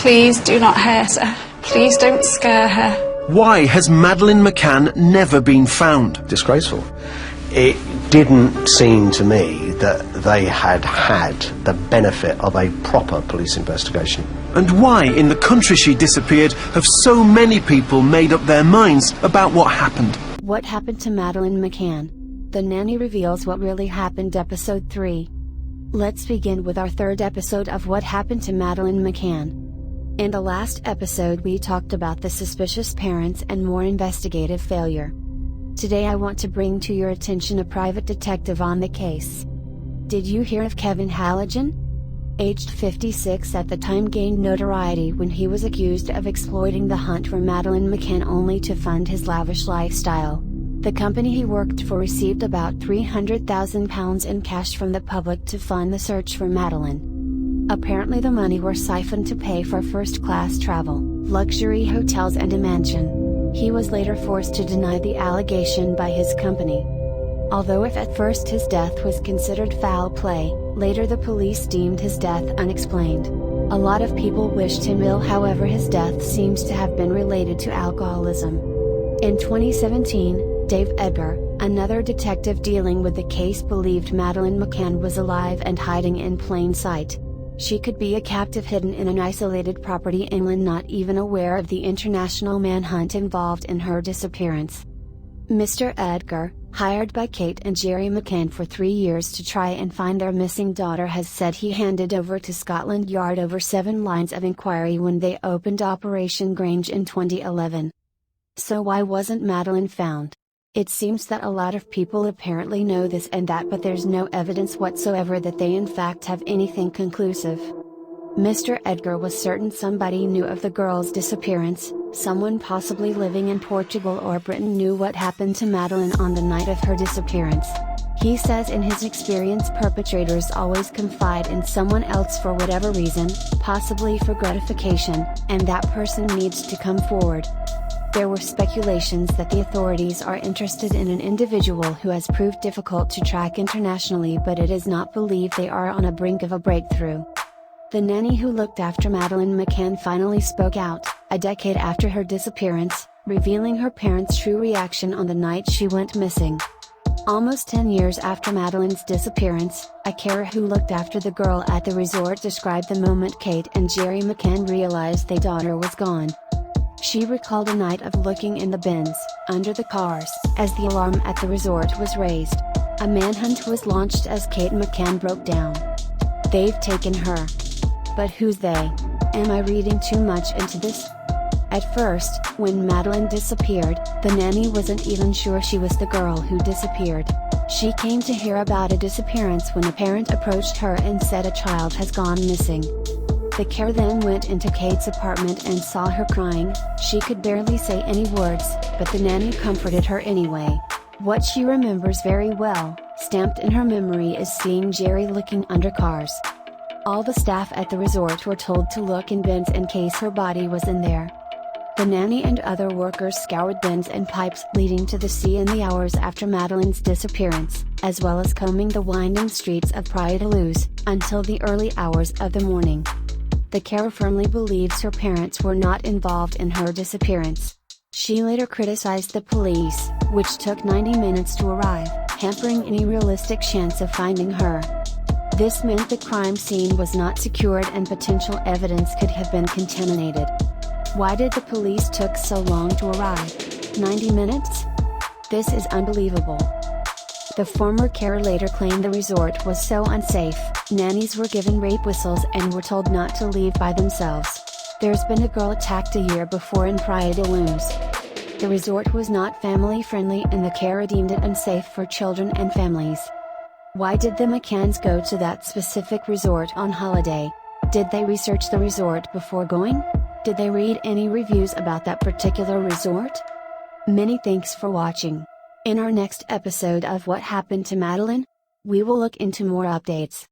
Please do not hurt her. Please don't scare her. Why has Madeleine Mccann never been found? Disgraceful. It didn't seem to me that they had the benefit of a proper police investigation. And why, in the country she disappeared, have so many people made up their minds about what happened? What happened to Madeleine Mccann? The Nanny reveals what really happened, episode 3. Let's begin with our third episode of What Happened to Madeleine Mccann. In the last episode we talked about the suspicious parents and more investigative failure. Today I want to bring to your attention a private detective on the case. Did you hear of Kevin Halligen? Aged 56 at the time, gained notoriety when he was accused of exploiting the hunt for Madeleine Mccann only to fund his lavish lifestyle. The company he worked for received about £300,000 in cash from the public to fund the search for Madeleine. Apparently the money were siphoned to pay for first-class travel, luxury hotels and a mansion. He was later forced to deny the allegation by his company. Although if at first his death was considered foul play, later the police deemed his death unexplained. A lot of people wished him ill, however his death seems to have been related to alcoholism. In 2017, Edgar, another detective dealing with the case, believed Madeleine Mccann was alive and hiding in plain sight. She could be a captive hidden in an isolated property inland, not even aware of the international manhunt involved in her disappearance. Mr. Edgar, hired by Kate and Jerry Mccann for 3 years to try and find their missing daughter, has said he handed over to Scotland Yard over 7 lines of inquiry when they opened Operation Grange in 2011. So why wasn't Madeleine found? It seems that a lot of people apparently know this and that, but there's no evidence whatsoever that they in fact have anything conclusive. Mr. Edgar was certain somebody knew of the girl's disappearance. Someone possibly living in Portugal or Britain knew what happened to Madeleine on the night of her disappearance. He says in his experience perpetrators always confide in someone else for whatever reason, possibly for gratification, and that person needs to come forward. There were speculations that the authorities are interested in an individual who has proved difficult to track internationally, but it is not believed they are on a brink of a breakthrough. The nanny who looked after Madeleine Mccann finally spoke out, a decade after her disappearance, revealing her parents' true reaction on the night she went missing. Almost 10 years after Madeleine's disappearance, a carer who looked after the girl at the resort described the moment Kate and Jerry Mccann realized their daughter was gone. She recalled a night of looking in the bins, under the cars, as the alarm at the resort was raised. A manhunt was launched as Kate Mccann broke down. They've taken her. But who's they? Am I reading too much into this? At first, when Madeleine disappeared, the nanny wasn't even sure she was the girl who disappeared. She came to hear about a disappearance when a parent approached her and said a child has gone missing. The carer then went into Kate's apartment and saw her crying. She could barely say any words, but the nanny comforted her anyway. What she remembers very well, stamped in her memory, is seeing Jerry looking under cars. All the staff at the resort were told to look in bins in case her body was in there. The nanny and other workers scoured bins and pipes leading to the sea in the hours after Madeleine's disappearance, as well as combing the winding streets of Praia da Luz, until the early hours of the morning. The carer firmly believes her parents were not involved in her disappearance. She later criticized the police, which took 90 minutes to arrive, hampering any realistic chance of finding her. This meant the crime scene was not secured and potential evidence could have been contaminated. Why did the police took so long to arrive? 90 minutes? This is unbelievable. The former carer later claimed the resort was so unsafe, nannies were given rape whistles and were told not to leave by themselves. There's been a girl attacked a year before in Praia da Luz. The resort was not family friendly and the carer deemed it unsafe for children and families. Why did the Mccanns go to that specific resort on holiday? Did they research the resort before going? Did they read any reviews about that particular resort? Many thanks for watching. In our next episode of What Happened to Madeleine, we will look into more updates.